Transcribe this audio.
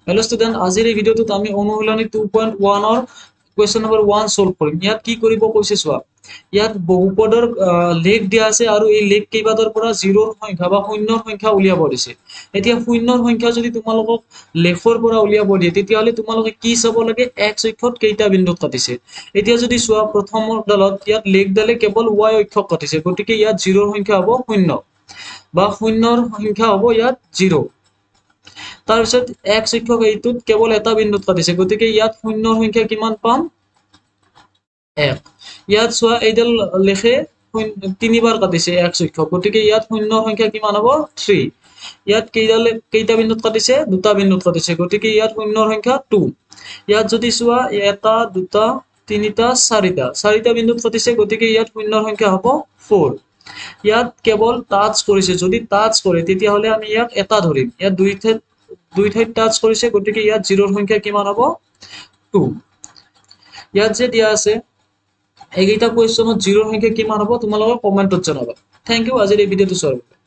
hello student আজিৰ এই ভিডিওটোত আমি অনুশীলনী 2.1 ৰ কোৱেশ্চন নম্বৰ 1 সলভ কৰিম ইয়াত কি কৰিব কৈছে চোৱা ইয়াত বহুপদৰ লেখ দিয়া আছে আৰু এই লেখ কেইবাদৰ পৰা 0 ৰ সংখ্যা বা শূন্যৰ সংখ্যা উলিয়াব দিছে এতিয়া শূন্যৰ সংখ্যা যদি তোমালোকক লেখৰ পৰা উলিয়াব দিয়ে তেতিয়াহলে তোমালোকে কি চাব লাগে x অক্ষত কেইটা বিন্দুত কাটিছে এতিয়া যদি চোৱা প্ৰথম ডালত ইয়াত লেখডালে কেৱল y অক্ষক কাটিছে গতিকে ইয়াত 0 ৰ সংখ্যা হ'ব শূন্য বা শূন্যৰ সংখ্যা হ'ব ইয়াত 0 তাৰপিছত x অক্ষক এইটোত কেৱল এটা বিন্দুত কাটিছে গতিকে ইয়াত শূন্যৰ সংখ্যা কিমান পাম 1 ইয়াত চোৱা এইডাল লেখে তিনিবাৰ কাটিছে x অক্ষক গতিকে ইয়াত শূন্যৰ সংখ্যা কিমান হ'ব 3 ইয়াত কেইটা বিন্দুত কাটিছে দুটা বিন্দুত কাটিছে গতিকে ইয়াত শূন্যৰ সংখ্যা 2 ইয়াত যদি চোৱা এটা দুটা তিনিটা চাৰিটা বিন্দুত কাটিছে গতিকে ইয়াত শূন্যৰ সংখ্যা হ'ব 4 ইয়াত কেৱল টাচ কৰিছে যদি টাচ কৰে তেতিয়াহলে আমি ইয়াক এটা ধৰিম ইয়াত দুই ঠাইত টাচ কৰিছে গতিকে ইয়াত 0 ৰ সংখ্যা কিমান হ'ব 2 ইয়াত যে দিয়া আছে এইকেইটা কোৱেশ্চনত 0 ৰ সংখ্যা কিমান হ'ব তোমালোকে কমেন্টত জনাবা থ্যাংক ইউ আজিৰ এই ভিডিওটো চোৱাৰ বাবে